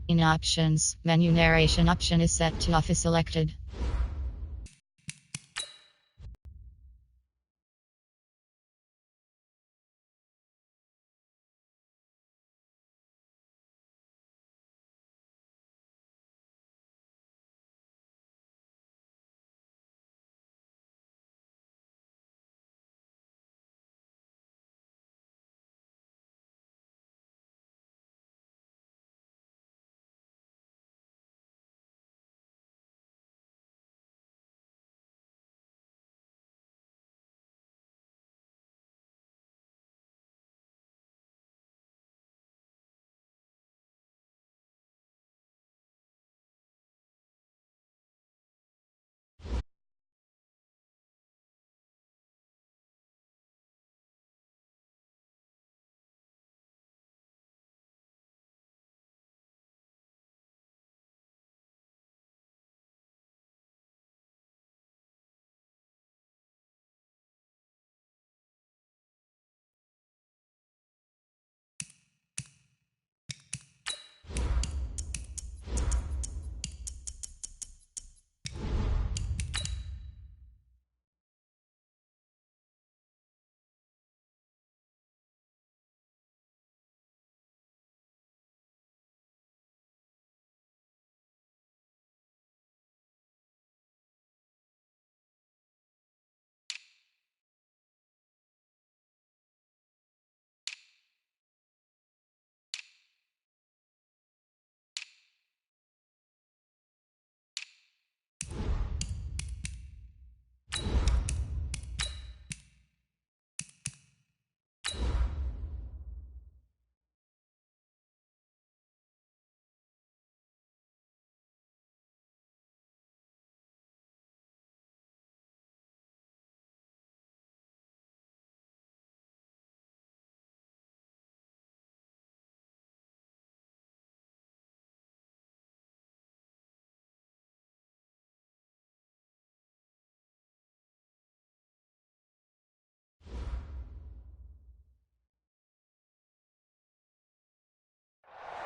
In options, menu narration option is set to off is selected.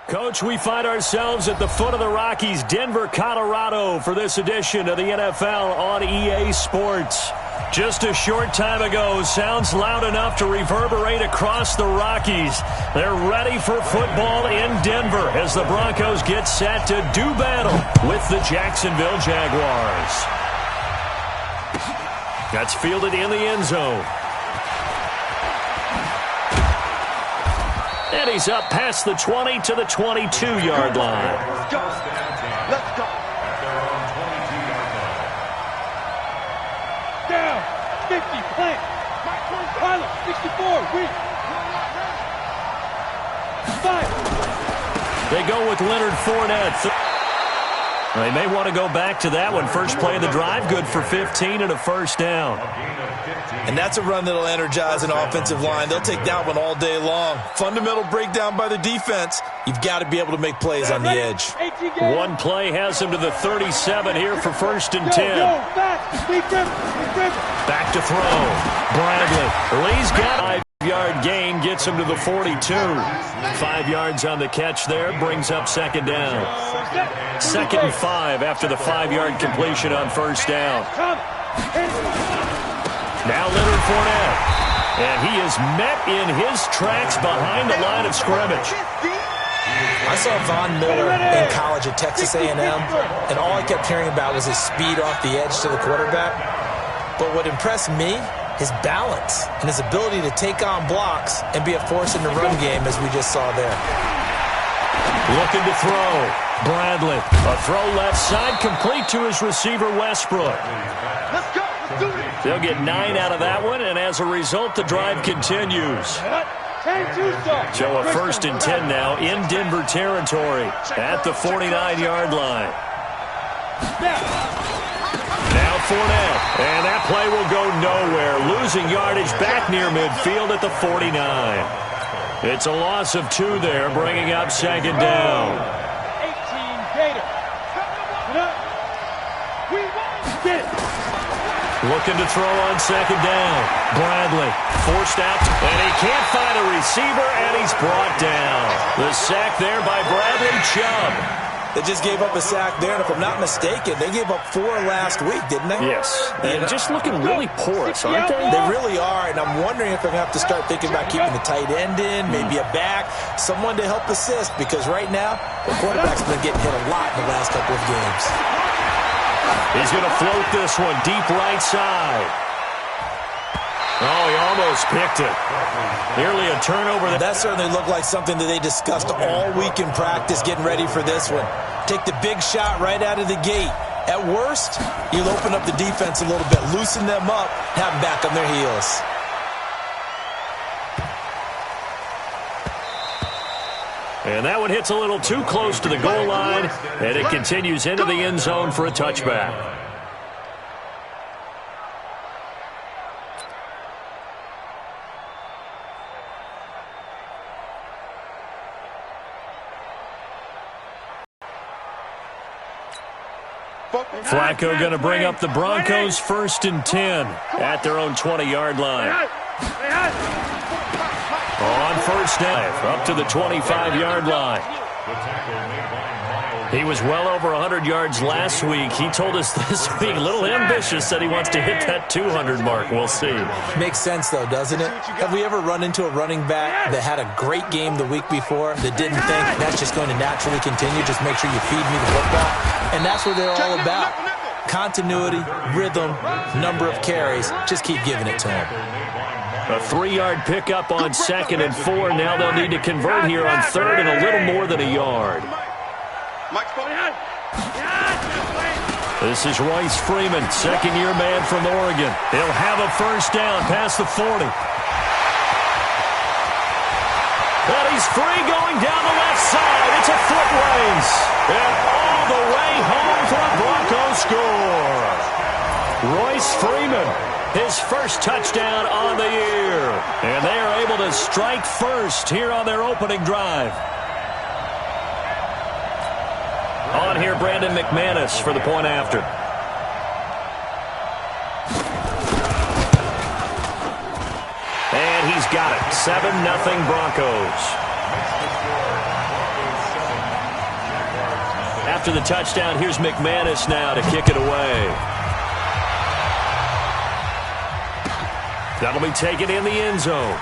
Coach, we find ourselves at the foot of the Rockies, Denver, Colorado, for this edition of the NFL on EA Sports. Just a short time ago, sounds loud enough to reverberate across the Rockies. They're ready for football in Denver as the Broncos get set to do battle with the Jacksonville Jaguars. That's fielded in the end zone. And he's up past the 20 to the 22-yard line. Let's go. Let's go. Down. 50. Plant. Pilot. 64. Weak. 5. They go with Leonard Fournette. They may want to go back to that one. First play of the drive, good for 15 and a first down. And that's a run that'll energize an offensive line. They'll take that one all day long. Fundamental breakdown by the defense. You've got to be able to make plays on the edge. One play has him to the 37 here for first and 10. Back to throw. Bradley. Lee's got a 5-yard gain, gets him to the 42. 5 yards on the catch there, brings up second down. 2nd and 5 after the 5-yard completion on first down. Now Leonard Fournette. And he is met in his tracks behind the line of scrimmage. I saw Von Miller in college at Texas A&M, and all I kept hearing about was his speed off the edge to the quarterback. But what impressed me, his balance and his ability to take on blocks and be a force in the run game, as we just saw there. Looking to throw. Bradley. A throw left side, complete to his receiver, Westbrook. Let's go. Let's do it. They'll get 9 out of that one, and as a result, the drive continues. So a first and 10 now in Denver territory at the 49-yard line. Now Fournette, and that play will go nowhere. Losing yardage back near midfield at the 49. It's a loss of 2 there, bringing up second down. 18 Gator. We won. Looking to throw on second down. Bradley forced out, and he can't find a receiver, and he's brought down. The sack there by Bradley Chubb. They just gave up a sack there, and if I'm not mistaken, they gave up 4 last week, didn't they? Yes, and just looking really porous, aren't they? They really are, and I'm wondering if I'm going to have to start thinking about keeping the tight end in, maybe a back, someone to help assist, because right now, the quarterback's been getting hit a lot in the last couple of games. He's going to float this one deep right side. Oh, he almost picked it. Nearly a turnover. That certainly looked like something that they discussed all week in practice, getting ready for this one. Take the big shot right out of the gate. At worst, you'll open up the defense a little bit, loosen them up, have them back on their heels. And that one hits a little too close to the goal line, and it continues into the end zone for a touchback. Flacco going to bring up the Broncos 1st and 10 at their own 20-yard line. On first down, up to the 25-yard line. He was well over 100 yards last week. He told us this week, a little ambitious, said he wants to hit that 200 mark. We'll see. Makes sense, though, doesn't it? Have we ever run into a running back that had a great game the week before that didn't think that's just going to naturally continue? Just make sure you feed me the football. And that's what they're all about. Continuity, rhythm, number of carries. Just keep giving it to him. A 3-yard pickup on 2nd and 4. Now they'll need to convert here on 3rd and a little more than a yard. This is Royce Freeman, second-year man from Oregon. He'll have a first down past the 40. And he's free going down the left side. It's a foot race. And all the way home for a Broncos score. Royce Freeman, his first touchdown on the year. And they are able to strike first here on their opening drive. On here, Brandon McManus for the point after. And he's got it. 7-0 Broncos. After the touchdown, here's McManus now to kick it away. That'll be taken in the end zone.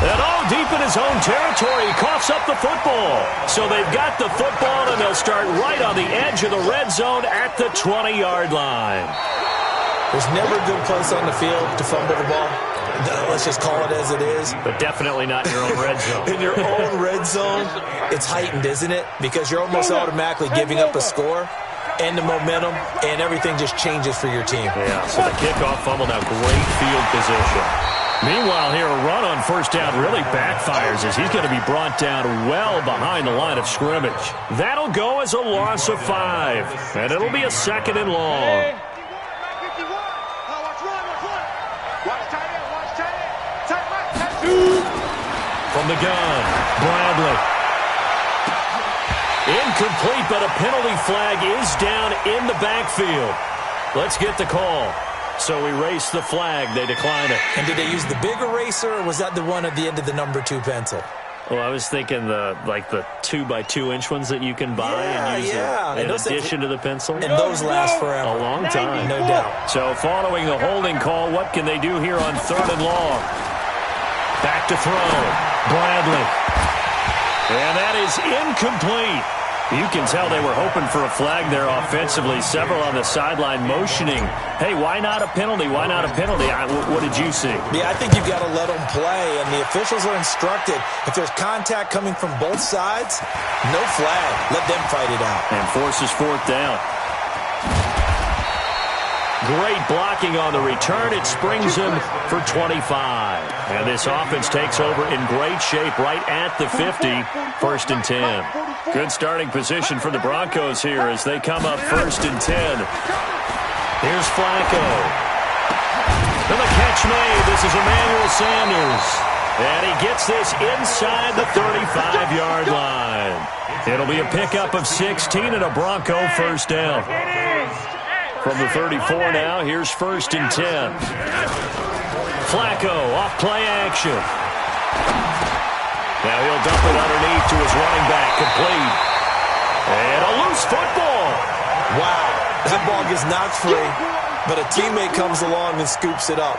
And deep in his own territory, he coughs up the football. So they've got the football, and they'll start right on the edge of the red zone at the 20-yard line. There's never a good place on the field to fumble the ball. Let's just call it as it is. But definitely not in your own red zone. In your own red zone, it's heightened, isn't it? Because you're almost automatically giving up a score and the momentum, and everything just changes for your team. Yeah, so the kickoff fumble, now great field position. Meanwhile, here, a run on first down really backfires as he's going to be brought down well behind the line of scrimmage. That'll go as a loss of 5, and it'll be a 2nd and long. From the gun, Bradley. Incomplete, but a penalty flag is down in the backfield. Let's get the call. So erase the flag. They decline it. And did they use the big eraser, or was that the one at the end of the number 2 pencil? Well, I was thinking the 2x2-inch ones that you can buy and use in addition to the pencil. And those last forever. A long time. No doubt. So following the holding call, what can they do here on 3rd and long? Back to throw. Bradley. And that is incomplete. You can tell they were hoping for a flag there offensively. Several on the sideline motioning, hey, why not a penalty? Why not a penalty? What did you see? Yeah, I think you've got to let them play, and the officials are instructed, if there's contact coming from both sides, no flag. Let them fight it out. And forces 4th down. Great blocking on the return. It springs him for 25. And this offense takes over in great shape right at the 50, 1st and 10. Good starting position for the Broncos here as they come up 1st and 10. Here's Flacco. And the catch made. This is Emmanuel Sanders. And he gets this inside the 35-yard line. It'll be a pickup of 16 and a Bronco first down. From the 34 now, here's 1st and 10. Flacco off play action. Now he'll dump it underneath to his running back, complete. And a loose football. Wow, that ball gets knocked free, but a teammate comes along and scoops it up.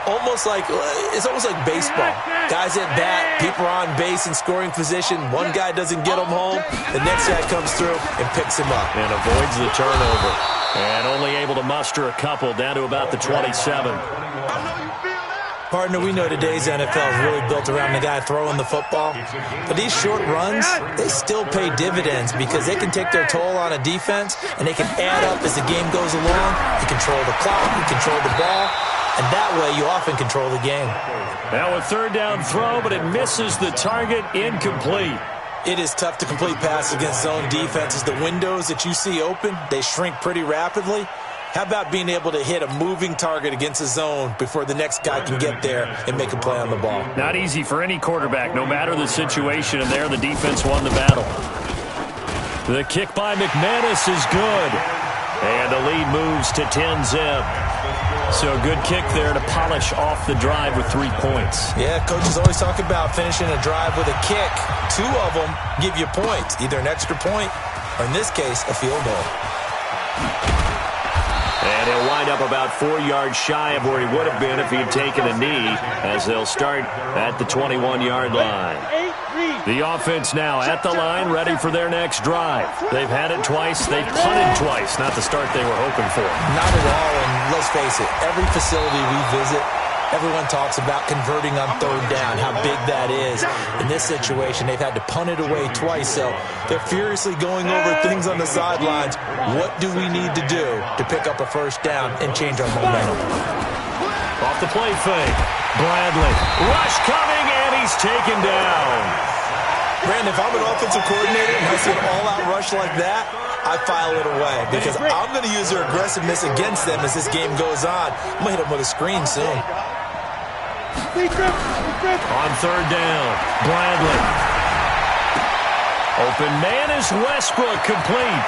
It's almost like baseball. Guys at bat, people are on base in scoring position. One guy doesn't get him home. The next guy comes through and picks him up. And avoids the turnover. And only able to muster a couple down to about the 27. Partner, we know today's NFL is really built around the guy throwing the football. But these short runs, they still pay dividends because they can take their toll on a defense, and they can add up as the game goes along. You control the clock, you control the ball, and that way you often control the game. Now a 3rd down throw, but it misses the target, incomplete. It is tough to complete passes against zone defenses. The windows that you see open, they shrink pretty rapidly. How about being able to hit a moving target against a zone before the next guy can get there and make a play on the ball? Not easy for any quarterback, no matter the situation, and there the defense won the battle. The kick by McManus is good. And the lead moves to 10-zip. So good kick there to polish off the drive with 3 points. Yeah, coaches always talk about finishing a drive with a kick. 2 of them give you points, either an extra point or, in this case, a field goal. And he'll wind up about 4 yards shy of where he would have been if he had taken a knee, as they'll start at the 21-yard line. The offense now at the line, ready for their next drive. They've had it twice. They've punted twice. Not the start they were hoping for. Not at all, and let's face it, every facility we visit, everyone talks about converting on 3rd down, how big that is. In this situation, they've had to punt it away twice, so they're furiously going over things on the sidelines. What do we need to do to pick up a 1st down and change our momentum? Off the play fake. Bradley. Rush coming, and he's taken down. Brandon, if I'm an offensive coordinator and I see an all-out rush like that, I file it away because I'm going to use their aggressiveness against them as this game goes on. I'm going to hit them with a screen soon. On 3rd down, Bradley. Open man is Westbrook, complete.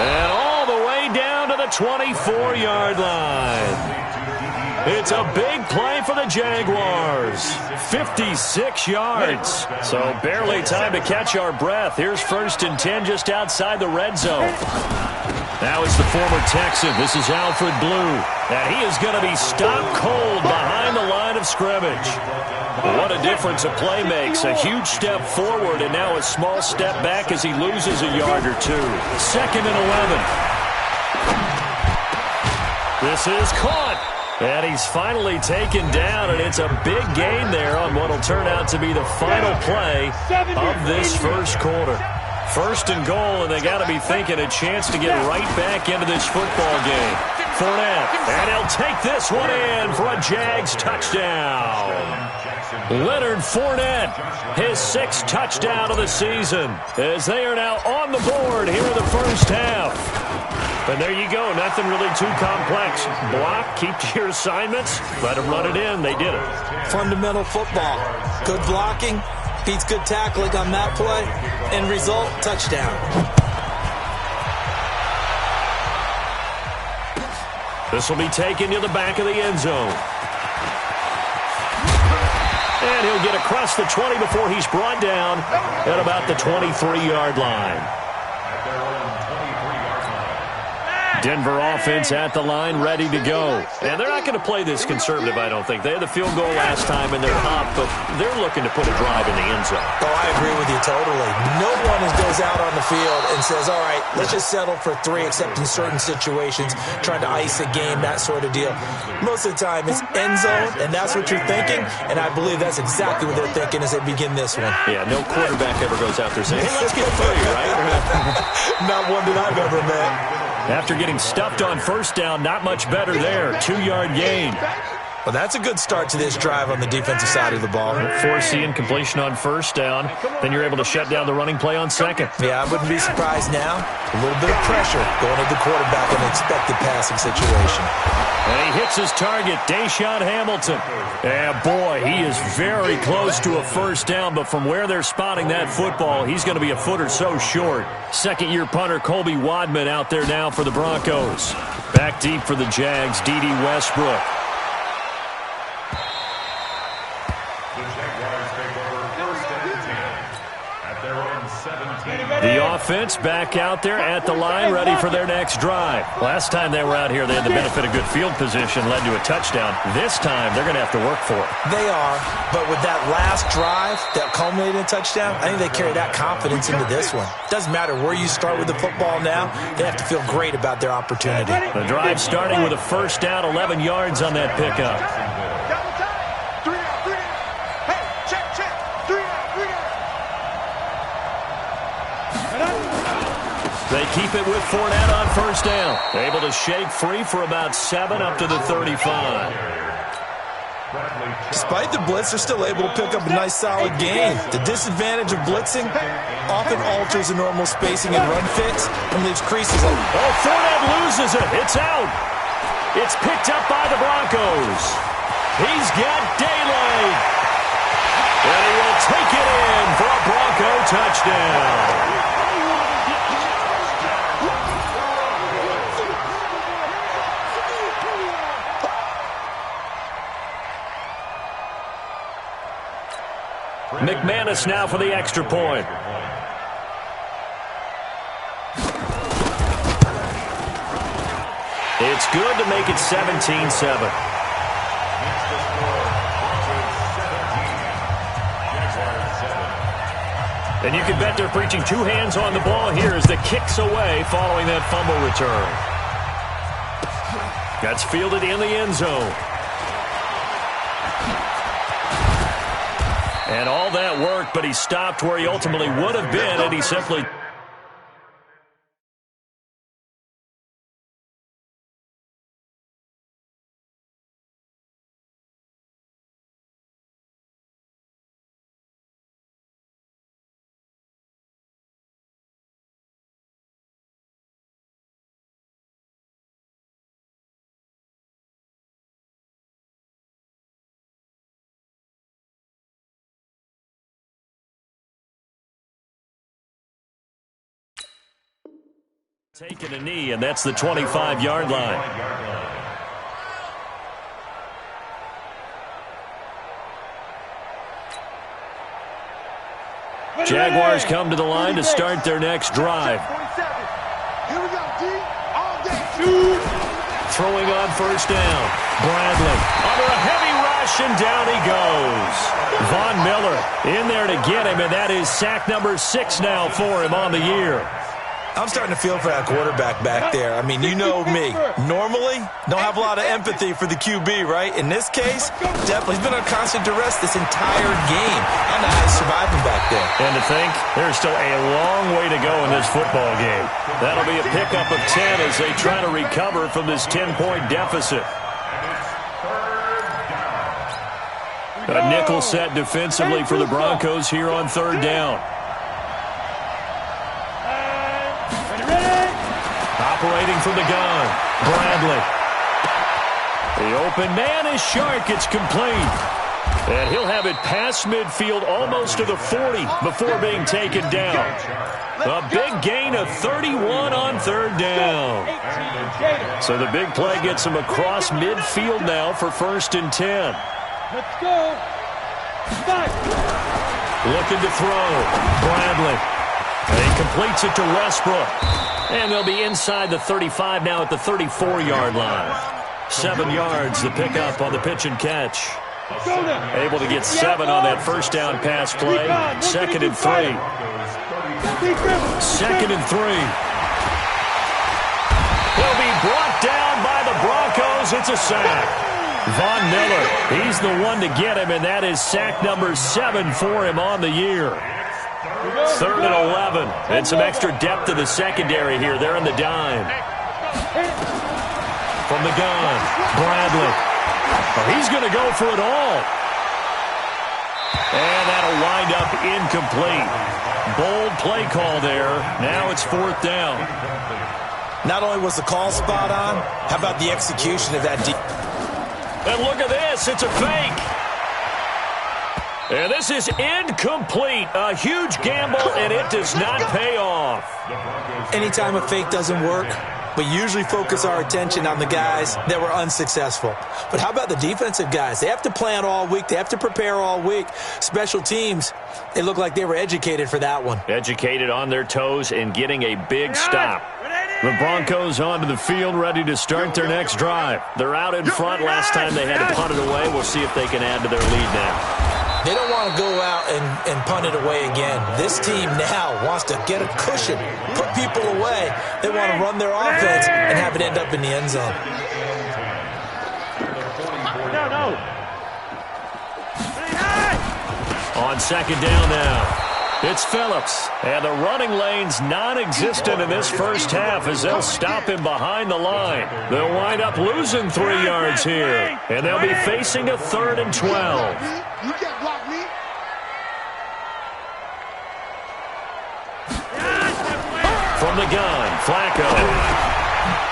And all the way down to the 24-yard line. It's a big play for the Jaguars. 56 yards. So barely time to catch our breath. Here's 1st and 10 just outside the red zone. Now it's the former Texan. This is Alfred Blue. And he is going to be stopped cold behind the line of scrimmage. What a difference a play makes. A huge step forward and now a small step back as he loses a yard or 2. 2nd and 11. This is caught. And he's finally taken down, and it's a big gain there on what will turn out to be the final play of this 1st quarter. 1st and goal, and they got to be thinking a chance to get right back into this football game. Fournette, and he'll take this one in for a Jags touchdown. Leonard Fournette, his 6th touchdown of the season, as they are now on the board here in the 1st half. And there you go. Nothing really too complex. Block, keep to your assignments, let them run it in. They did it. Fundamental football. Good blocking beats good tackling on that play. End result, touchdown. This will be taken to the back of the end zone. And he'll get across the 20 before he's brought down at about the 23-yard line. Denver offense at the line, ready to go. And they're not going to play this conservative, I don't think. They had the field goal last time, and they're up, but they're looking to put a drive in the end zone. Oh, I agree with you totally. No one goes out on the field and says, all right, let's just settle for 3, except in certain situations, trying to ice a game, that sort of deal. Most of the time, it's end zone, and that's what you're thinking, and I believe that's exactly what they're thinking as they begin this one. Yeah, no quarterback ever goes out there saying, hey, let's get 3, right? Not one that I've ever met. After getting stuffed on 1st down, not much better there. 2-yard gain. Well, that's a good start to this drive on the defensive side of the ball. Forcing completion on first down. Then you're able to shut down the running play on second. Yeah, I wouldn't be surprised now. A little bit of pressure going to the quarterback in an expected passing situation. And he hits his target, Deshaun Hamilton. And boy, he is very close to a first down, but from where they're spotting that football, he's going to be a foot or so short. Second-year punter Colby Wadman out there now for the Broncos. Back deep for the Jags, D.D. Westbrook. The offense back out there at the line, ready for their next drive. Last time they were out here, they had the benefit of good field position, led to a touchdown. This time, they're going to have to work for it. They are, but with that last drive that culminated in a touchdown, I think they carry that confidence into this one. Doesn't matter where you start with the football now, they have to feel great about their opportunity. The drive starting with a first down, 11 yards on that pickup. They keep it with Fournette on first down. Able to shake free for about 7 up to the 35. Despite the blitz, they're still able to pick up a nice solid gain. The disadvantage of blitzing often alters the normal spacing and run fits and leaves creases open. Oh, Fournette loses it. It's out. It's picked up by the Broncos. He's got daylight. And he will take it in for a Bronco touchdown. McManus now for the extra point. It's good to make it 17-7. And you can bet they're preaching two hands on the ball here as the kick's away following that fumble return. That's fielded in the end zone. And all that worked, but he stopped where he ultimately would have been, and he simply... taking a knee, and that's the 25-yard line. Jaguars come to the line to start their next drive. Here we go, D. All day. Throwing on first down. Bradley under a heavy rush, and down he goes. Von Miller in there to get him, and that is sack number 6 now for him on the year. I'm starting to feel for that quarterback back there. I mean, you know me. Normally, don't have a lot of empathy for the QB, right? In this case, definitely. He's been on constant duress this entire game. I don't know how he's surviving back there. And to think, there's still a long way to go in this football game. That'll be a pickup of 10 as they try to recover from this 10-point deficit. A nickel set defensively for the Broncos here on third down. Operating from the gun, Bradley. The open man is Shark. It's complete. And he'll have it past midfield almost to the 40 before being taken down. A big gain of 31 on third down. So the big play gets him across midfield now for 1st and 10. Let's go. Looking to throw. Bradley. And he completes it to Westbrook. And they'll be inside the 35 now at the 34-yard line. 7 yards the pickup on the pitch and catch. Able to get 7 on that first down pass play. 2nd and 3. 2nd and 3. He'll be brought down by the Broncos. It's a sack. Von Miller, he's the one to get him, and that is sack number 7 for him on the year. 3rd and 11, and some extra depth to the secondary here. They're in the dime. From the gun, Bradley. Oh, he's going to go for it all. And that'll wind up incomplete. Bold play call there. Now it's 4th down. Not only was the call spot on, how about the execution of that? And look at this. It's a fake. And this is incomplete. A huge gamble, and it does not pay off. Anytime a fake doesn't work, we usually focus our attention on the guys that were unsuccessful. But how about the defensive guys? They have to plan all week. They have to prepare all week. Special teams, they look like they were educated for that one. Educated on their toes and getting a big stop. The Broncos onto the field, ready to start their next drive. They're out in front. Last time they had to punt it away. We'll see if they can add to their lead now. They don't want to go out and punt it away again. This team now wants to get a cushion, put people away. They want to run their offense and have it end up in the end zone. On 2nd down now. It's Phillips, and the running lane's non-existent in this first half as they'll stop him behind the line. They'll wind up losing 3 yards here, and they'll be facing a 3rd and 12. You can't block me. From the gun, Flacco.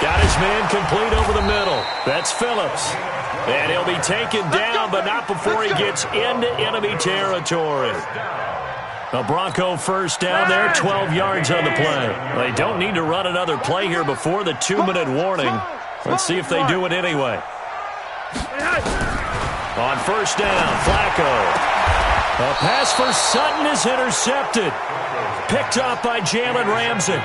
Got his man complete over the middle. That's Phillips. And he'll be taken down, but not before he gets into enemy territory. A Bronco first down there, 12 yards on the play. They don't need to run another play here before the 2-minute warning. Let's see if they do it anyway. On first down, Flacco. A pass for Sutton is intercepted. Picked up by Jalen Ramsey.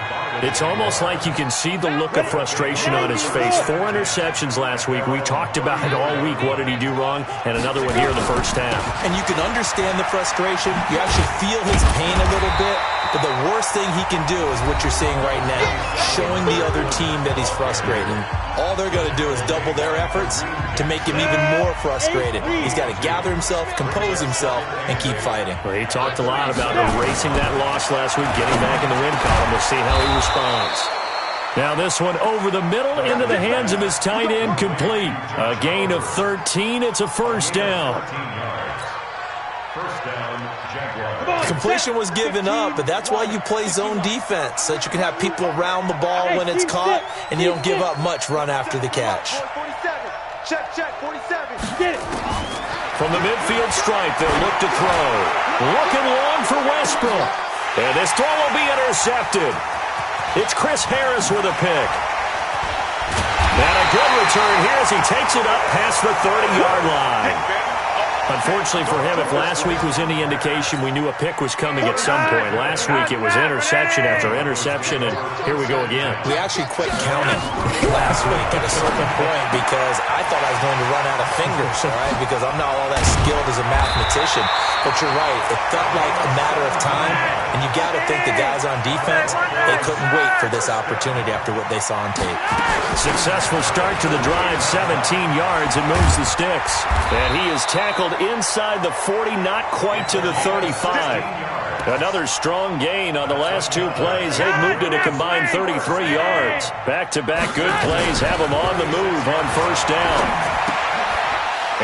It's almost like you can see the look of frustration on his face. 4 interceptions last week. We talked about it all week. What did he do wrong? And another one here in the first half. And you can understand the frustration. You actually feel his pain a little bit. But the worst thing he can do is what you're seeing right now, showing the other team that he's frustrated. All they're going to do is double their efforts to make him even more frustrated. He's got to gather himself, compose himself, and keep fighting. Well, he talked a lot about erasing that loss last week, getting back in the win column. We'll see how he responds. Now this one over the middle into the hands of his tight end, complete. A gain of 13. It's a first down. Completion was given up, but that's why you play zone defense, so that you can have people around the ball when it's caught, and you don't give up much run after the catch. 47. Check, 47. Get it. From the midfield stripe, they'll look to throw. Looking long for Westbrook. And this throw will be intercepted. It's Chris Harris with a pick. And a good return here as he takes it up past the 30-yard line. Unfortunately for him, if last week was any indication, we knew a pick was coming at some point. Last week it was interception after interception, and here we go again. We actually quit counting last week at a certain point because I thought I was going to run out of fingers, all right, because I'm not all that skilled as a mathematician. But you're right, it felt like a matter of time, and you got to think the guys on defense, they couldn't wait for this opportunity after what they saw on tape. Successful start to the drive, 17 yards, and moves the sticks. And he is tackled inside the 40, not quite to the 35. Another strong gain on the last 2 plays. They've moved it a combined 33 yards. Back-to-back good plays have them on the move on first down.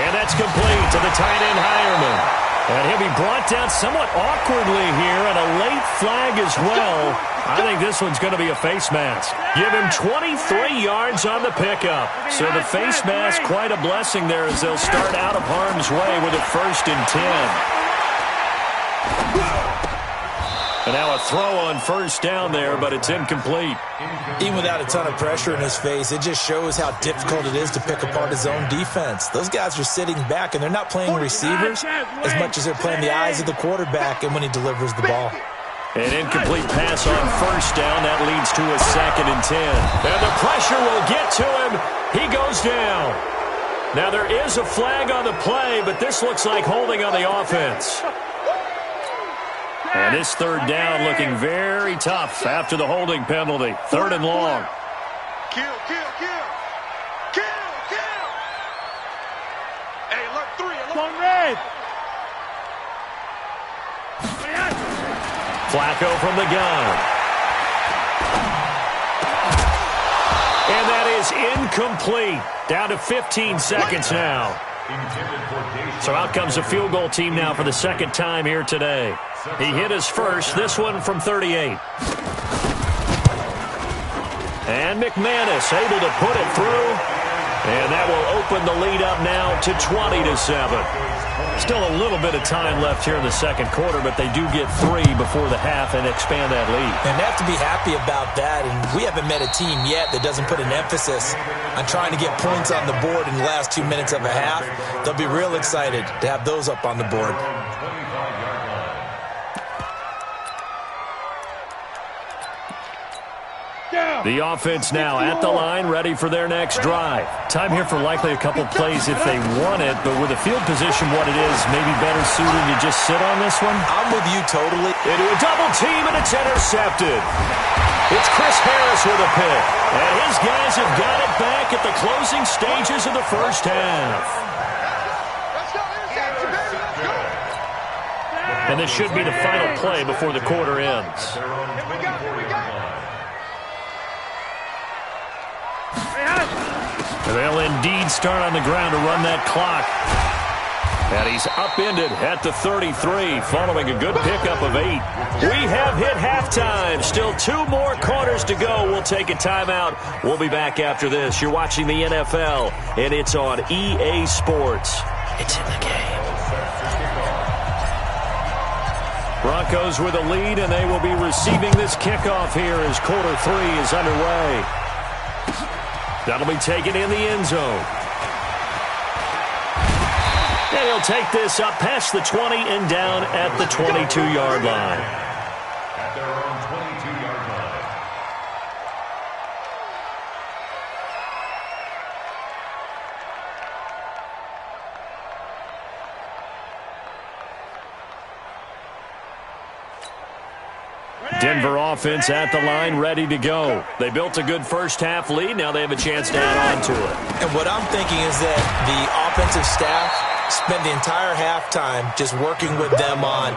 And that's complete to the tight end Hireman. And he'll be brought down somewhat awkwardly here, and a late flag as well. I think this one's going to be a face mask. Give him 23 yards on the pickup. So the face mask, quite a blessing there as they'll start out of harm's way with a 1st and 10. And now a throw on first down there, but it's incomplete. Even without a ton of pressure in his face, it just shows how difficult it is to pick apart his own defense. Those guys are sitting back, and they're not playing receivers as much as they're playing the eyes of the quarterback and when he delivers the ball. An incomplete pass on first down. That leads to a 2nd and 10. And the pressure will get to him. He goes down. Now there is a flag on the play, but this looks like holding on the offense. And this 3rd down looking very tough after the holding penalty. 3rd and long. Kill. Hey, look, 3. Long red. Flacco from the gun. And that is incomplete. Down to 15 seconds now. So out comes a field goal team now for the second time here today. He hit his first, this one from 38. And McManus able to put it through. And that will open the lead up now to 20-7. Still a little bit of time left here in the second quarter, but they do get 3 before the half and expand that lead. And they have to be happy about that. And we haven't met a team yet that doesn't put an emphasis on trying to get points on the board in the last 2 minutes of a half. They'll be real excited to have those up on the board. The offense now at the line, ready for their next drive. Time here for likely a couple plays if they want it, but with the field position what it is, maybe better suited to just sit on this one? I'm with you totally. Into a double team, and it's intercepted. It's Chris Harris with a pick, and his guys have got it back at the closing stages of the first half. And this should be the final play before the quarter ends. They'll indeed start on the ground to run that clock. And he's upended at the 33 following a good pickup of 8. We have hit halftime. Still 2 more quarters to go. We'll take a timeout. We'll be back after this. You're watching the NFL, and it's on EA Sports. It's in the game. Broncos with a lead, and they will be receiving this kickoff here as quarter 3 is underway. That'll be taken in the end zone. And he'll take this up past the 20 and down at the 22-yard line. At their own 22-yard line. Denver offense at the line, ready to go. They built a good first-half lead. Now they have a chance to add on to it. And what I'm thinking is that the offensive staff spent the entire halftime just working with them on,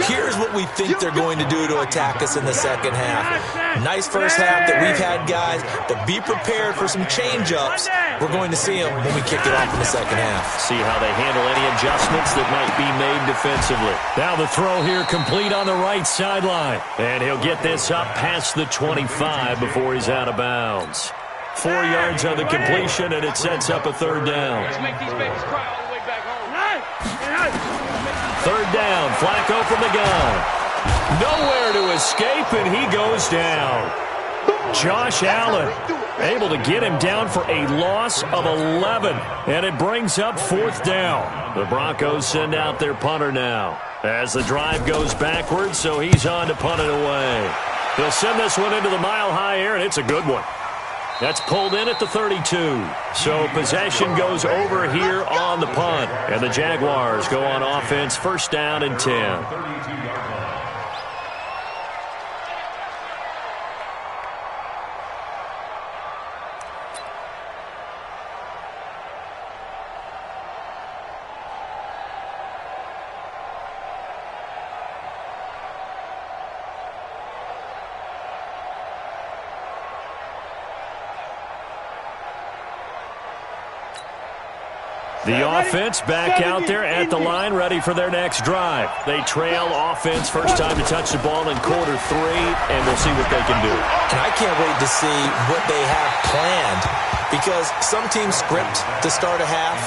here's what we think they're going to do to attack us in the second half. Nice first half that we've had, guys, but be prepared for some change-ups. We're going to see them when we kick it off in the second half. See how they handle any adjustments that might be made defensively. Now the throw here complete on the right sideline. And he'll get this up past the 25 before he's out of bounds. 4 yards on the completion, and it sets up a third down. Let's make these babies cry all the way back home. Third down, Flacco from the gun. Nowhere to escape, and he goes down. Josh Allen able to get him down for a loss of 11, and it brings up fourth down. The Broncos send out their punter now as the drive goes backwards, so he's on to punt it away. He'll send this one into the mile-high air, and it's a good one. That's pulled in at the 32. So possession goes over here on the punt. And the Jaguars go on offense, first down and 10. The offense back out there at the line, ready for their next drive. They trail offense, first time to touch the ball in quarter 3, and we'll see what they can do. And I can't wait to see what they have planned, because some teams script to start a half.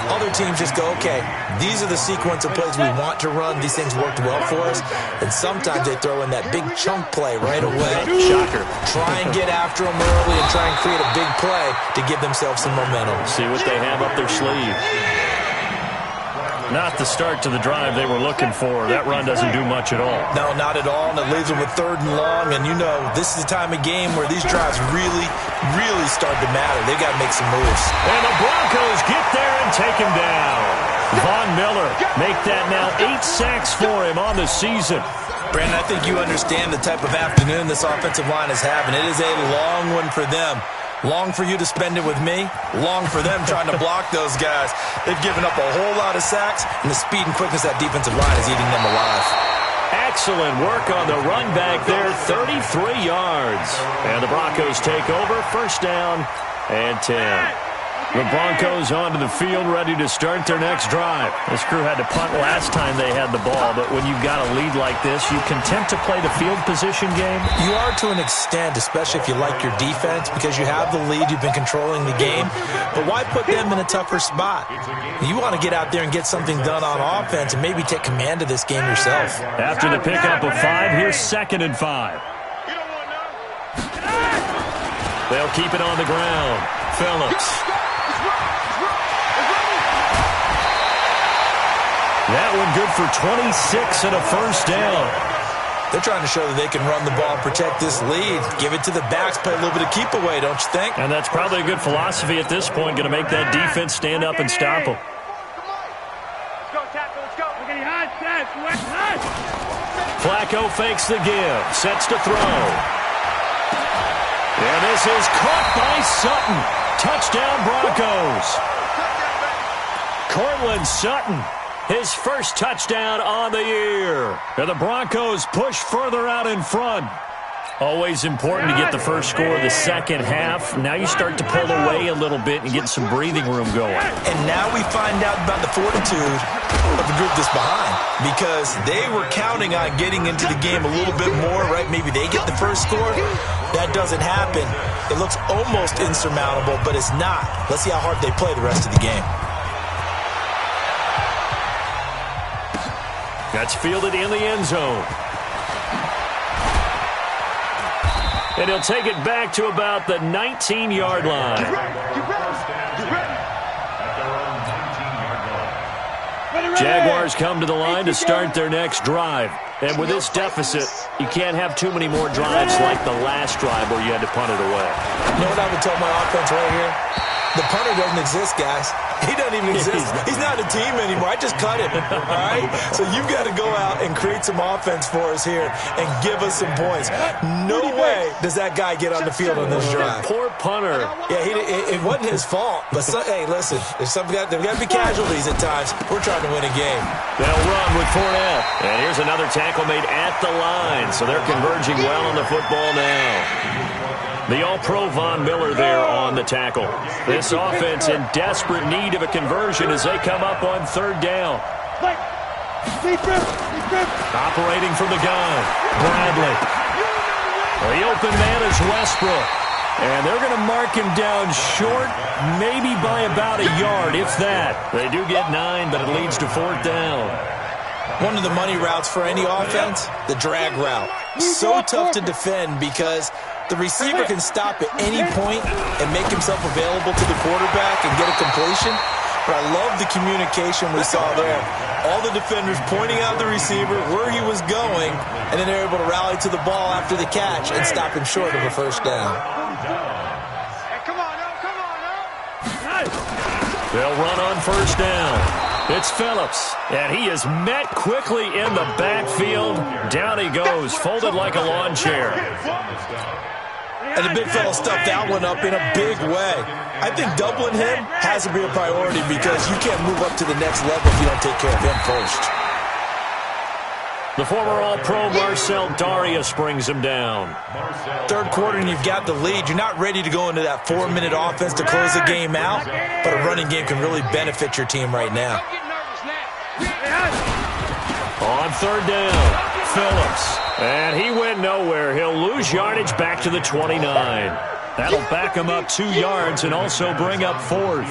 Other teams just go, okay, these are the sequence of plays we want to run. These things worked well for us. And sometimes they throw in that big chunk play right away. Shocker. Try and get after them early and try and create a big play to give themselves some momentum. See what they have up their sleeve. Not the start to the drive they were looking for. That run doesn't do much at all. No, not at all, and it leaves them with third and long. And you know, this is the time of game where these drives really, really start to matter. They got to make some moves. And the Broncos get there and take him down. Von Miller make that now 8 sacks for him on the season. Brandon, I think you understand the type of afternoon this offensive line is having. It is a long one for them. Long for you to spend it with me. Long for them trying to block those guys. They've given up a whole lot of sacks, and the speed and quickness of that defensive line is eating them alive. Excellent work on the run back there, 33 yards. And the Broncos take over, first down and 10. The Broncos onto the field, ready to start their next drive. This crew had to punt last time they had the ball, but when you've got a lead like this, you content to play the field position game? You are to an extent, especially if you like your defense, because you have the lead, you've been controlling the game. But why put them in a tougher spot? You want to get out there and get something done on offense and maybe take command of this game yourself. After the pickup of 5, here's 2nd and 5. They'll keep it on the ground. Phillips. That one good for 26 and a first down. They're trying to show that they can run the ball and protect this lead. Give it to the backs, play a little bit of keep away, don't you think? And that's probably a good philosophy at this point, going to make that defense stand up and stop them. Let's go, tackle, let's go. We're getting hot, hot. Flacco fakes the give, sets to throw. And this is caught by Sutton. Touchdown, Broncos. Cortland Sutton. His first touchdown on the year. And the Broncos push further out in front. Always important to get the first score of the second half. Now you start to pull away a little bit and get some breathing room going. And now we find out about the fortitude of the group that's behind, because they were counting on getting into the game a little bit more, right? Maybe they get the first score. That doesn't happen. It looks almost insurmountable, but it's not. Let's see how hard they play the rest of the game. That's fielded in the end zone. And he'll take it back to about the 19-yard line. Jaguars come to the line to start their next drive. And with this deficit, you can't have too many more drives like the last drive where you had to punt it away. You know what I would tell my offense right here? The punter doesn't exist, guys. He doesn't even exist. He's not a team anymore. I just cut him, all right? So you've got to go out and create some offense for us here and give us some points. No way does that guy get on the field on this drive. Poor punter. Yeah, it wasn't his fault. But, hey, listen, there's got to be casualties at times. We're trying to win a game. They'll run with Fournette. And here's another tackle made at the line. So they're converging well on the football now. The All-Pro Von Miller there on the tackle. This offense in desperate need of a conversion as they come up on third down. Operating from the gun, Bradley. The open man is Westbrook. And they're going to mark him down short, maybe by about a yard, if that. They do get 9, but it leads to fourth down. One of the money routes for any offense, the drag route. So tough to defend because the receiver can stop at any point and make himself available to the quarterback and get a completion. But I love the communication we saw there. All the defenders pointing out the receiver, where he was going, and then they're able to rally to the ball after the catch and stop him short of a first down. They'll run on first down. It's Phillips, and he is met quickly in the backfield. Down he goes, folded like a lawn chair. And the big fella stuffed that one up in a big way. I think doubling him has to be a priority because you can't move up to the next level if you don't take care of him first. The former All-Pro Marcel Darius brings him down. Third quarter and you've got the lead. You're not ready to go into that 4-minute offense to close the game out, but a running game can really benefit your team right now. On third down, Phillips. And he went nowhere. He'll lose yardage back to the 29. That'll back him up 2 yards and also bring up fourth.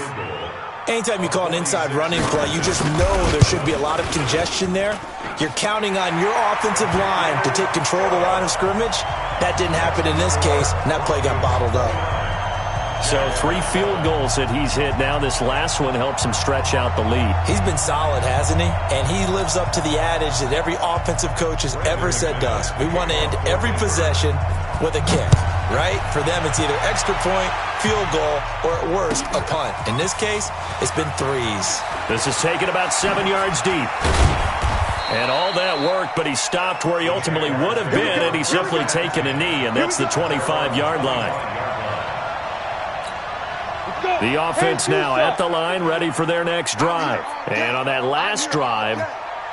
Anytime you call an inside running play, you just know there should be a lot of congestion there. You're counting on your offensive line to take control of the line of scrimmage. That didn't happen in this case, and that play got bottled up. So 3 field goals that he's hit now. This last one helps him stretch out the lead. He's been solid, hasn't he? And he lives up to the adage that every offensive coach has ever said to us. We want to end every possession with a kick, right? For them, it's either extra point, field goal, or at worst, a punt. In this case, it's been 3s. This is taken about 7 yards deep. And all that worked, but he stopped where he ultimately would have been, and he's simply taken a knee, and that's the 25-yard line. The offense now at the line, ready for their next drive. And on that last drive,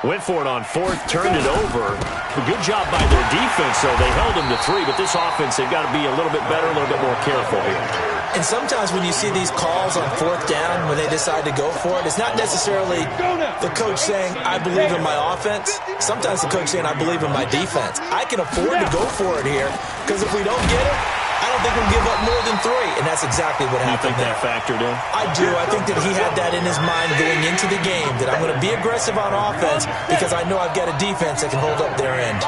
went for it on fourth, turned it over. A good job by their defense, though. They held them to 3, but this offense, they've got to be a little bit better, a little bit more careful here. And sometimes when you see these calls on 4th down, when they decide to go for it, it's not necessarily the coach saying, I believe in my offense. Sometimes the coach saying, I believe in my defense. I can afford to go for it here, because if we don't get it, I don't think we'll give up more than 3. And that's exactly what happened there. You think that factored in? I do. I think that he had that in his mind going into the game, that I'm going to be aggressive on offense because I know I've got a defense that can hold up their end.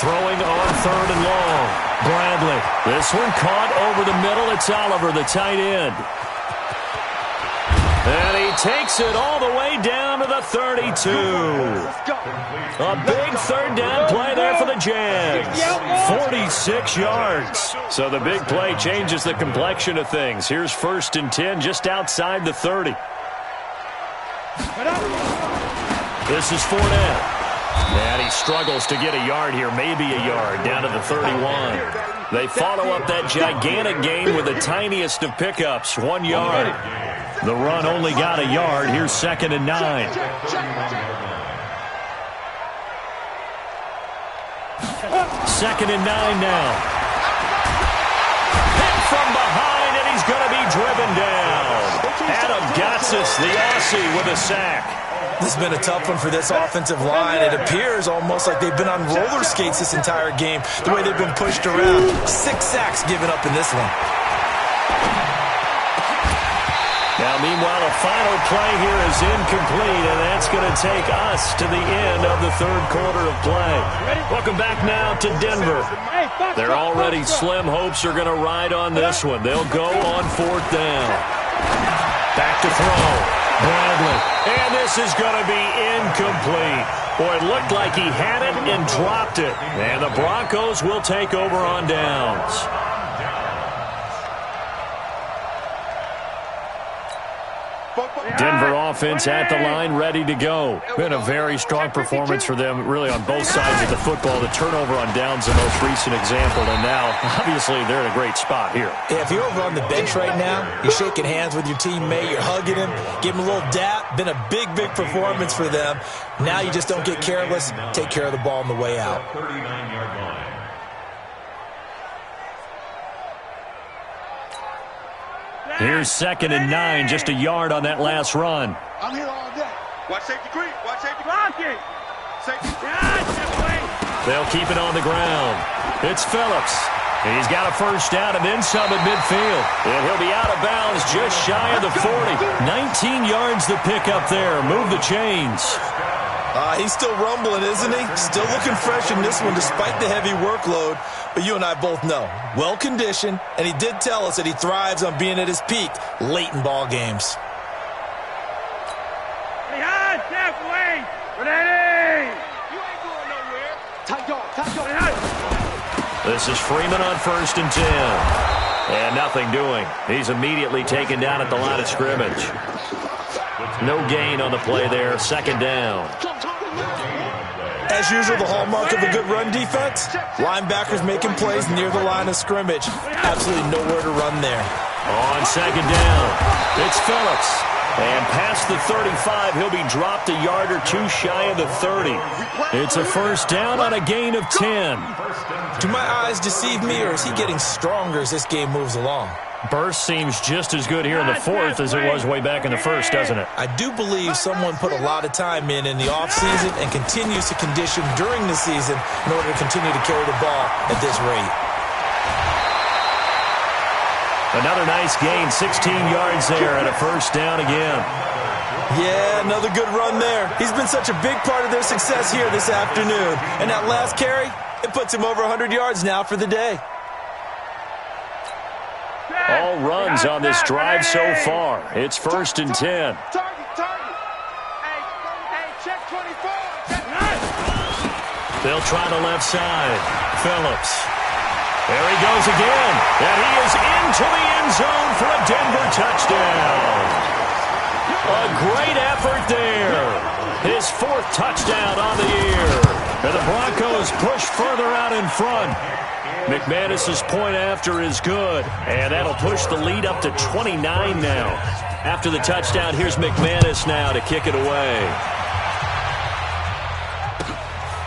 Throwing on 3rd and long. Bradley. This one caught over the middle. It's Oliver, the tight end. And he takes it all the way down to the 32. A big 3rd down play there for the Jags. 46 yards. So the big play changes the complexion of things. Here's 1st and 10 just outside the 30. This is Fournette. And he struggles to get a yard here, maybe a yard, down to the 31. They follow up that gigantic gain with the tiniest of pickups, 1 yard. The run only got a yard. Here's 2nd and 9. 2nd and 9 now. Hit from behind, and he's going to be driven down. Adam Gotsis, the Aussie, with a sack. This has been a tough one for this offensive line. It appears almost like they've been on roller skates this entire game, the way they've been pushed around. 6 sacks given up in this one. Now, meanwhile, the final play here is incomplete, and that's going to take us to the end of the 3rd quarter of play. Welcome back now to Denver. Their already slim hopes are going to ride on this one. They'll go on 4th down. Back to throw. Bradley. And this is going to be incomplete. Boy, it looked like he had it and dropped it. And the Broncos will take over on downs. Denver offense at the line, ready to go. Been a very strong performance for them, really, on both sides of the football. The turnover on downs, the most recent example, and now, obviously, they're in a great spot here. Yeah, if you're over on the bench right now, you're shaking hands with your teammate, you're hugging him, give him a little dap. Been a big, big performance for them. Now you just don't get careless. Take care of the ball on the way out. 39-yard line. Here's 2nd and 9, just a yard on that last run. I'm here all day. Watch safety creep. Watch safety blocking. Safety. They'll keep it on the ground. It's Phillips. He's got a 1st down and then some at midfield. And he'll be out of bounds just shy of the 40. 19 yards to pick up there. Move the chains. He's still rumbling, isn't he? Still looking fresh in this one despite the heavy workload. But you and I both know, well-conditioned, and he did tell us that he thrives on being at his peak late in ball games. This is Freeman on 1st and 10. And nothing doing. He's immediately taken down at the line of scrimmage. No gain on the play there. 2nd down. As usual, the hallmark of a good run defense, linebackers making plays near the line of scrimmage. Absolutely nowhere to run there. On 2nd down, it's Phillips. And past the 35, he'll be dropped a yard or 2 shy of the 30. It's a 1st down on a gain of 10. Do my eyes deceive me, or is he getting stronger as this game moves along? Burst seems just as good here in the 4th as it was way back in the 1st, doesn't it? I do believe someone put a lot of time in the offseason and continues to condition during the season in order to continue to carry the ball at this rate. Another nice gain, 16 yards there, and a 1st down again. Yeah, another good run there. He's been such a big part of their success here this afternoon. And that last carry, it puts him over 100 yards now for the day. All runs on this drive so far. It's 1st and 10. They'll try the left side. Phillips. There he goes again. And he is into the end zone for a Denver touchdown. A great effort there. His 4th touchdown on the year. And the Broncos push further out in front. McManus's point after is good, and that'll push the lead up to 29 now. After the touchdown, here's McManus now to kick it away.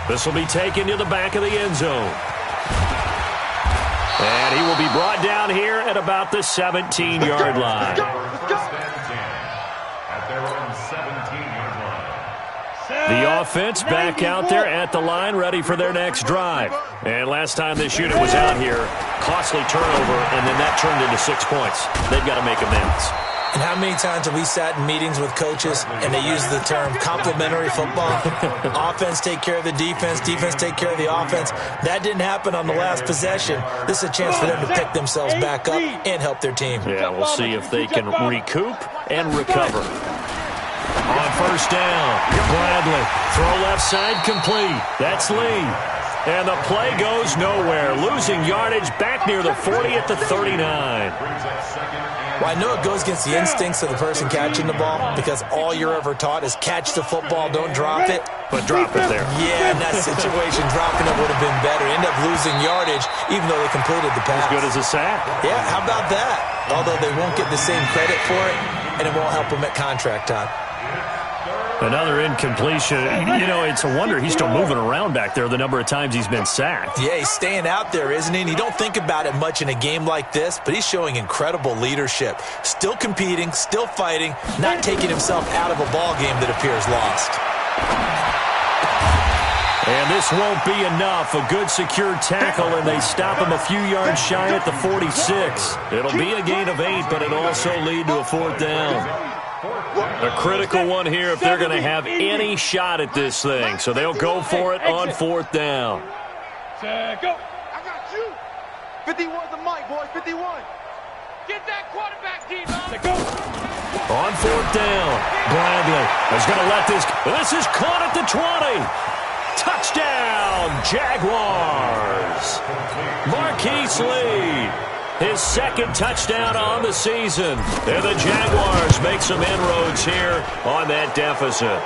This will be taken to the back of the end zone. And he will be brought down here at about the 17-yard line. At their own 17-yard line. The offense back out there at the line, ready for their next drive. And last time this unit was out here, costly turnover, and then that turned into 6 points. They've got to make amends. And how many times have we sat in meetings with coaches and they use the term complementary football? Offense take care of the defense, defense take care of the offense. That didn't happen on the last possession. This is a chance for them to pick themselves back up and help their team. Yeah, we'll see if they can recoup and recover. On first down, Bradley. Throw left side complete. That's Lee. And the play goes nowhere. Losing yardage back near the 40 at the 39. Well, I know it goes against the instincts of the person catching the ball because all you're ever taught is catch the football, don't drop it. But drop it there. Yeah, in that situation, dropping it would have been better. End up losing yardage even though they completed the pass. As good as a sack. Yeah, how about that? Although they won't get the same credit for it, and it won't help them at contract time. Another incompletion. You know, it's a wonder he's still moving around back there the number of times he's been sacked. Yeah, he's staying out there, isn't he? And you don't think about it much in a game like this, but he's showing incredible leadership. Still competing, still fighting, not taking himself out of a ball game that appears lost. And this won't be enough. A good secure tackle, and they stop him a few yards shy at the 46. It'll be a gain of 8, but it'll also lead to a fourth down. A critical one here if they're going to have any shot at this thing. So they'll go for it on fourth down. Go. I got you. 51's the mic, boys. 51. Get that quarterback, D-Lo. Go. On fourth down, Bradley is going to let this. This is caught at the 20. Touchdown, Jaguars. Marquise Lee. His second touchdown on the season. And the Jaguars make some inroads here on that deficit.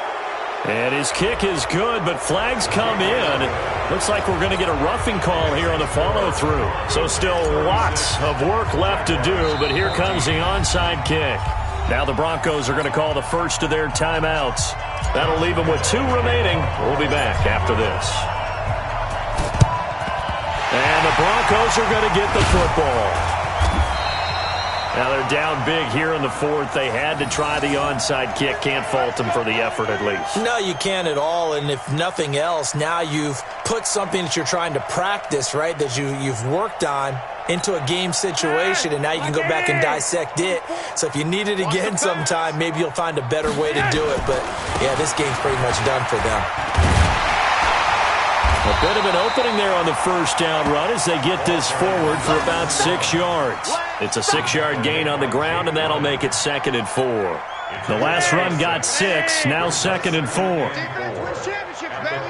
And his kick is good, but flags come in. Looks like we're going to get a roughing call here on the follow-through. So still lots of work left to do, but here comes the onside kick. Now the Broncos are going to call the first of their timeouts. That'll leave them with 2 remaining. We'll be back after this. And the Broncos are going to get the football. Now they're down big here in the fourth. They had to try the onside kick. Can't fault them for the effort at least. No, you can't at all. And if nothing else, now you've put something that you're trying to practice, right, that you've worked on into a game situation, and now you can go back and dissect it. So if you need it again sometime, maybe you'll find a better way to do it. But, yeah, this game's pretty much done for them. A bit of an opening there on the first down run as they get this forward for about 6 yards. It's a 6-yard gain on the ground, and that'll make it 2nd and 4. The last run got 6, now 2nd and 4. Defense wins championships, baby.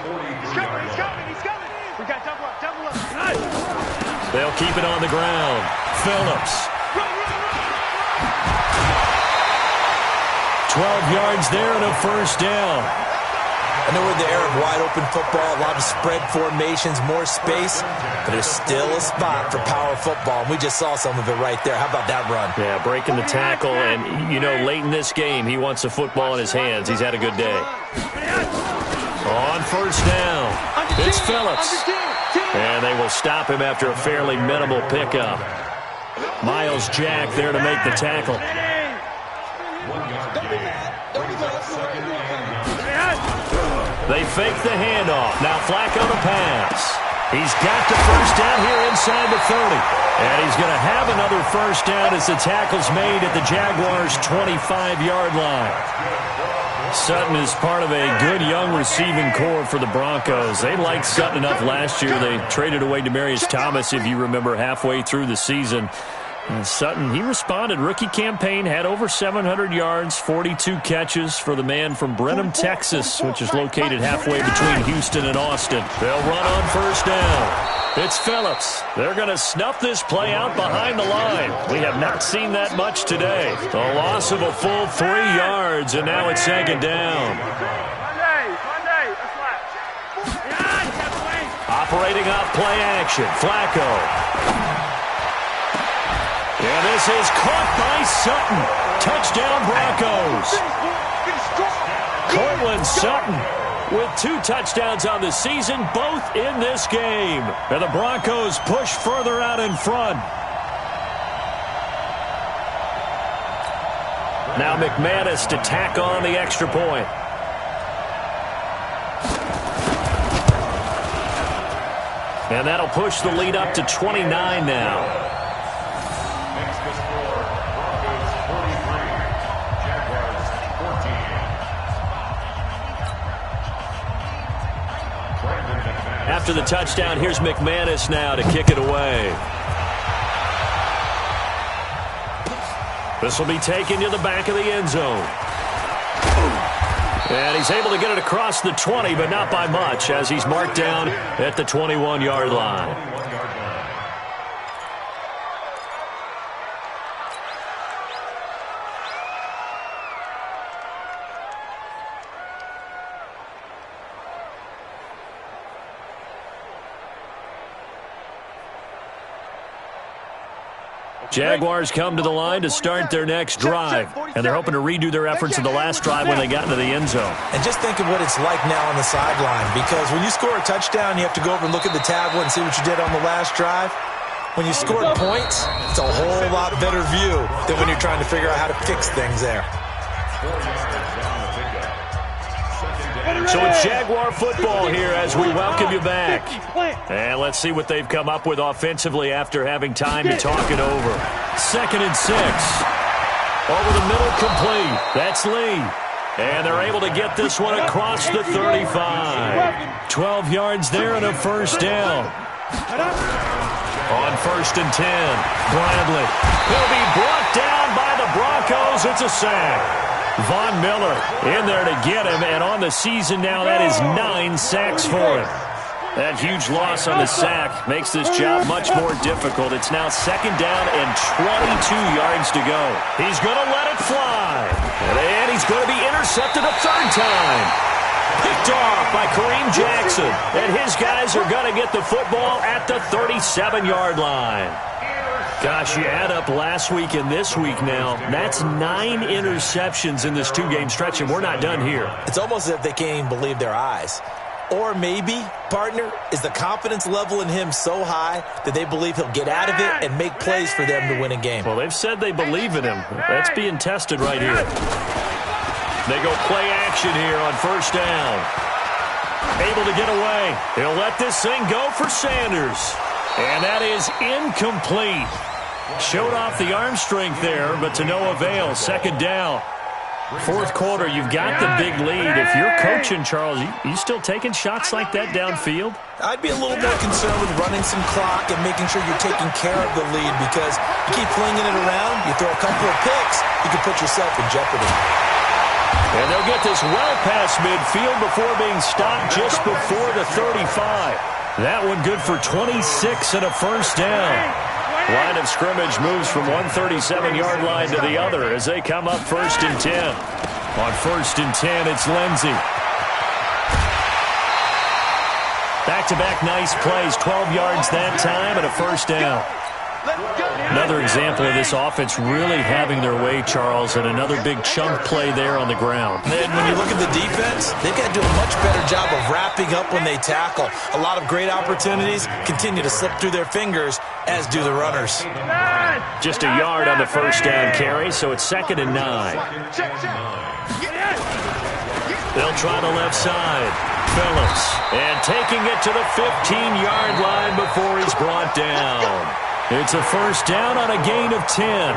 He's coming. We got double up. Nice. They'll keep it on the ground. Phillips. 12 yards there and a first down. I know we're in the era of wide-open football, a lot of spread formations, more space, but there's still a spot for power football, and we just saw some of it right there. How about that run? Yeah, breaking the tackle, and, you know, late in this game, he wants the football in his hands. He's had a good day. On first down, it's Phillips. And they will stop him after a fairly minimal pickup. Miles Jack there to make the tackle. They fake the handoff. Now Flacco to pass. He's got the first down here inside the 30. And he's going to have another first down as the tackle's made at the Jaguars' 25-yard line. Sutton is part of a good young receiving core for the Broncos. They liked Sutton enough last year. They traded away Demaryius Thomas, if you remember, halfway through the season. And Sutton, he responded. Rookie campaign, had over 700 yards, 42 catches for the man from Brenham, Texas, which is located halfway between Houston and Austin. They'll run on first down. It's Phillips. They're going to snuff this play out behind the line. We have not seen that much today. A loss of a full 3 yards, and now it's 2nd down. Operating off play action. Flacco. And this is caught by Sutton. Touchdown Broncos. Cortland Sutton with 2 touchdowns on the season, both in this game. And the Broncos push further out in front. Now McManus to tack on the extra point. And that'll push the lead up to 29 now. Next to score, Broncos 43, Jaguars 14. After the touchdown, here's McManus now to kick it away. This will be taken to the back of the end zone. And he's able to get it across the 20, but not by much, as he's marked down at the 21-yard line. Jaguars come to the line to start their next drive, and they're hoping to redo their efforts in the last drive when they got into the end zone. And just think of what it's like now on the sideline, because when you score a touchdown, you have to go over and look at the tablet and see what you did on the last drive. When you scored points, it's a whole lot better view than when you're trying to figure out how to fix things there. So it's Jaguar football here as we welcome you back. And let's see what they've come up with offensively after having time to talk it over. 2nd and 6. Over the middle, complete. That's Lee. And they're able to get this one across the 35. 12 yards there and a first down. On 1st and 10, Bradley. He'll be brought down by the Broncos. It's a sack. Von Miller in there to get him, and on the season now, that is 9 sacks for him. That huge loss on the sack makes this job much more difficult. It's now 2nd down and 22 yards to go. He's going to let it fly, and he's going to be intercepted a 3rd time. Picked off by Kareem Jackson, and his guys are going to get the football at the 37-yard line. Gosh, you add up last week and this week now, that's 9 interceptions in this 2-game stretch, and we're not done here. It's almost as if they can't even believe their eyes. Or maybe, partner, is the confidence level in him so high that they believe he'll get out of it and make plays for them to win a game. Well, they've said they believe in him. That's being tested right here. They go play action here on 1st down. Able to get away. He'll let this thing go for Sanders. And that is incomplete. Showed off the arm strength there, but to no avail. 2nd down. 4th quarter, you've got the big lead. If you're coaching, Charles, you still taking shots like that downfield? I'd be a little more concerned with running some clock and making sure you're taking care of the lead, because you keep flinging it around, you throw a couple of picks, you can put yourself in jeopardy. And they'll get this well past midfield before being stopped just before the 35. That one good for 26 and a first down. Line of scrimmage moves from one 37-yard line to the other as they come up 1st and 10. On 1st and 10, it's Lindsey. Back-to-back nice plays, 12 yards that time and a first down. Another example of this offense really having their way, Charles, and another big chunk play there on the ground. And when you look at the defense, they've got to do a much better job of wrapping up when they tackle. A lot of great opportunities continue to slip through their fingers, as do the runners. Just a yard on the first down carry, so it's 2nd and 9. They'll try the left side. Phillips, and taking it to the 15-yard line before he's brought down. It's a first down on a gain of 10.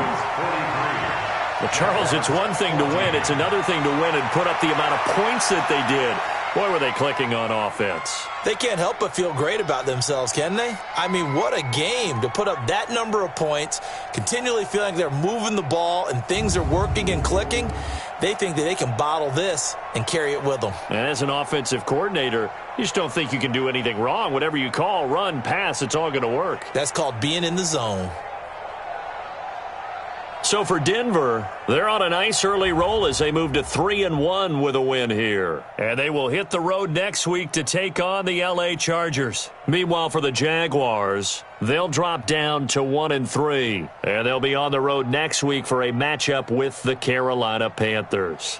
Well, Charles, it's one thing to win. It's another thing to win and put up the amount of points that they did. Boy, were they clicking on offense. They can't help but feel great about themselves, can they? I mean, what a game to put up that number of points, continually feeling like they're moving the ball and things are working and clicking. They think that they can bottle this and carry it with them. And as an offensive coordinator, you just don't think you can do anything wrong. Whatever you call, run, pass, it's all going to work. That's called being in the zone. So for Denver, they're on a nice early roll as they move to 3-1 with a win here. And they will hit the road next week to take on the LA Chargers. Meanwhile, for the Jaguars, they'll drop down to 1-3. And they'll be on the road next week for a matchup with the Carolina Panthers.